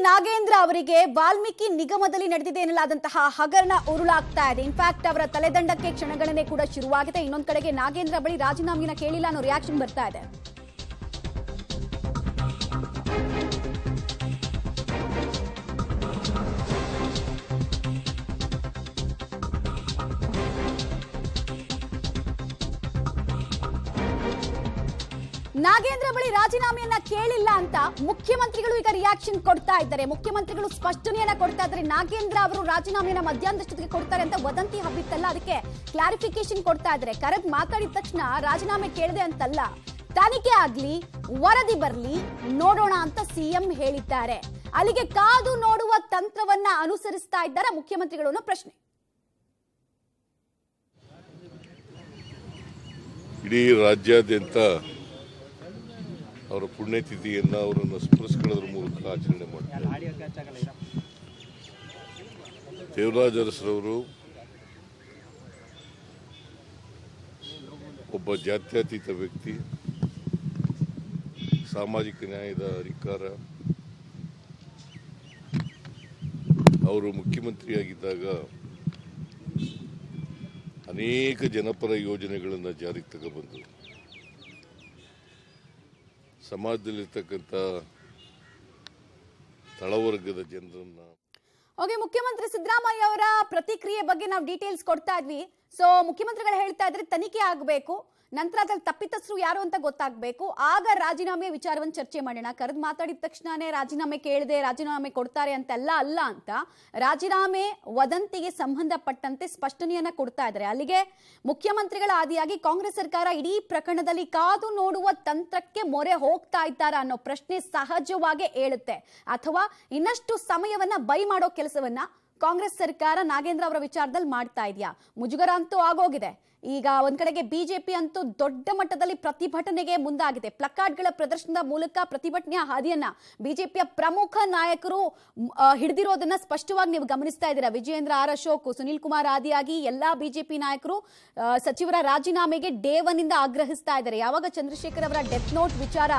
ನಾಗೇಂದ್ರ ಅವರಿಗೆ ವಾಲ್ಮೀಕಿ ನಿಗಮದಲ್ಲಿ ನಡೆದಿದೆ ಎನ್ನಲಾದಂತಹ ಹಗರಣ ಉರುಳಾಗ್ತಾ ಇದೆ. ಇನ್ಫ್ಯಾಕ್ಟ್ ಅವರ ತಲೆದಂಡಕ್ಕೆ ಕ್ಷಣಗಣನೆ ಕೂಡ ಶುರುವಾಗಿದೆ. ಇನ್ನೊಂದು ಕಡೆಗೆ ನಾಗೇಂದ್ರ ಬಳಿ ರಾಜೀನಾಮೆಯನ್ನ ಕೇಳಿಲ್ಲ ಅನ್ನೋ ರಿಯಾಕ್ಷನ್ ಬರ್ತಾ ಇದೆ. ನಾಗೇಂದ್ರ ಬಳಿ ರಾಜೀನಾಮೆಯನ್ನ ಕೇಳಿಲ್ಲ ಅಂತ ಮುಖ್ಯಮಂತ್ರಿಗಳು ಈಗ ರಿಯಾಕ್ಷನ್ ಕೊಡ್ತಾ ಇದ್ದಾರೆ. ಮುಖ್ಯಮಂತ್ರಿಗಳು ಸ್ಪಷ್ಟನೆಯನ್ನ ಕೊಡ್ತಾ ಇದ್ದಾರೆ. ನಾಗೇಂದ್ರ ಅವರು ರಾಜೀನಾಮೆಯನ್ನ ಮಧ್ಯಾಹ್ನದಷ್ಟೊತ್ತಿಗೆ ಕೊಡ್ತಾರೆ ಅಂತ ವದಂತಿ ಹಬ್ಬಿತ್ತಲ್ಲ, ಅದಕ್ಕೆ ಕ್ಲಾರಿಫಿಕೇಶನ್ ಕೊಡ್ತಾ ಇದ್ದಾರೆ. ಕರೆಕ್ಟ್ ಮಾತಾಡಿದ ತಕ್ಷಣ ರಾಜೀನಾಮೆ ಕೇಳಿದೆ ಅಂತಲ್ಲ, ತನಿಖೆ ಆಗ್ಲಿ, ವರದಿ ಬರ್ಲಿ, ನೋಡೋಣ ಅಂತ ಸಿಎಂ ಹೇಳಿದ್ದಾರೆ. ಅಲ್ಲಿಗೆ ಕಾದು ನೋಡುವ ತಂತ್ರವನ್ನ ಅನುಸರಿಸ್ತಾ ಇದ್ದಾರೆ ಮುಖ್ಯಮಂತ್ರಿಗಳು ಅನ್ನೋ ಪ್ರಶ್ನೆ. ಇಡೀ ರಾಜ್ಯಾದ್ಯಂತ ಅವರ ಪುಣ್ಯತಿಥಿಯನ್ನು ಅವರನ್ನು ಸ್ಮರಿಸಿಕೊಳ್ಳೋದ್ರ ಮೂಲಕ ಆಚರಣೆ ಮಾಡ್ತಾರೆ. ದೇವರಾಜ ಅರಸರವರು ಒಬ್ಬ ಜಾತ್ಯತೀತ ವ್ಯಕ್ತಿ, ಸಾಮಾಜಿಕ ನ್ಯಾಯದ ಅಧಿಕಾರ. ಅವರು ಮುಖ್ಯಮಂತ್ರಿಯಾಗಿದ್ದಾಗ ಅನೇಕ ಜನಪರ ಯೋಜನೆಗಳನ್ನು ಜಾರಿಗೆ ತಗೊಬಂದರು. ಸಮಾಜದಲ್ಲಿರ್ತಕ್ಕಂಥ ತಳವರ್ಗದ ಜನರನ್ನ ಮುಖ್ಯಮಂತ್ರಿ ಸಿದ್ದರಾಮಯ್ಯ ಅವರ ಪ್ರತಿಕ್ರಿಯೆ ಬಗ್ಗೆ ನಾವು ಡೀಟೇಲ್ಸ್ ಕೊಡ್ತಾ ಇದ್ವಿ. ಸೊ ಮುಖ್ಯಮಂತ್ರಿಗಳು ಹೇಳ್ತಾ ಇದ್ರೆ ತನಿಖೆ ಆಗಬೇಕು, ನಂತರ ಅದ್ರಲ್ಲಿ ತಪ್ಪಿತಸ್ಥರು ಯಾರು ಅಂತ ಗೊತ್ತಾಗಬೇಕು, ಆಗ ರಾಜೀನಾಮೆ ವಿಚಾರವನ್ನು ಚರ್ಚೆ ಮಾಡೋಣ. ಕರೆದು ಮಾತಾಡಿದ ತಕ್ಷಣನೇ ರಾಜೀನಾಮೆ ಕೇಳಿದೆ, ರಾಜೀನಾಮೆ ಕೊಡ್ತಾರೆ ಅಂತೆಲ್ಲ ಅಲ್ಲ ಅಂತ ರಾಜೀನಾಮೆ ವದಂತಿಗೆ ಸಂಬಂಧಪಟ್ಟಂತೆ ಸ್ಪಷ್ಟನೆಯನ್ನ ಕೊಡ್ತಾ ಇದ್ದಾರೆ. ಅಲ್ಲಿಗೆ ಮುಖ್ಯಮಂತ್ರಿಗಳ ಆದಿಯಾಗಿ ಕಾಂಗ್ರೆಸ್ ಸರ್ಕಾರ ಇಡೀ ಪ್ರಕರಣದಲ್ಲಿ ಕಾದು ನೋಡುವ ತಂತ್ರಕ್ಕೆ ಮೊರೆ ಹೋಗ್ತಾ ಇದ್ದಾರಾ ಅನ್ನೋ ಪ್ರಶ್ನೆ ಸಹಜವಾಗಿ ಏಳುತ್ತೆ. ಅಥವಾ ಇನ್ನಷ್ಟು ಸಮಯವನ್ನ ಬೈ ಮಾಡೋ ಕೆಲಸವನ್ನ ಕಾಂಗ್ರೆಸ್ ಸರ್ಕಾರ ನಾಗೇಂದ್ರ ಅವರ ವಿಚಾರದಲ್ಲಿ ಮಾಡ್ತಾ ಇದೆಯಾ? ಮುಜುಗರ ಅಂತೂ ಆಗೋಗಿದೆ. ಈಗ ಒಂದ್ ಕಡೆಗೆ ಬಿಜೆಪಿ ಅಂತೂ ದೊಡ್ಡ ಮಟ್ಟದಲ್ಲಿ ಪ್ರತಿಭಟನೆಗೆ ಮುಂದಾಗಿದೆ. ಪ್ಲಕಾರ್ಡ್ಗಳ ಪ್ರದರ್ಶನದ ಮೂಲಕ ಪ್ರತಿಭಟನೆಯ ಹಾದಿಯನ್ನ ಬಿಜೆಪಿಯ ಪ್ರಮುಖ ನಾಯಕರು ಹಿಡಿದಿರೋದನ್ನ ಸ್ಪಷ್ಟವಾಗಿ ನೀವು ಗಮನಿಸ್ತಾ ಇದ್ದೀರಾ. ವಿಜಯೇಂದ್ರ ಆರ್ ಅಶೋಕ್, ಸುನಿಲ್ ಕುಮಾರ್ ಆದಿಯಾಗಿ ಎಲ್ಲಾ ಬಿಜೆಪಿ ನಾಯಕರು ಸಚಿವರ ರಾಜೀನಾಮೆಗೆ ಡೇ 1 ಇಂದ ಆಗ್ರಹಿಸ್ತಾ ಇದ್ದಾರೆ. ಯಾವಾಗ ಚಂದ್ರಶೇಖರ್ ಅವರ ಡೆತ್ ನೋಟ್ ವಿಚಾರ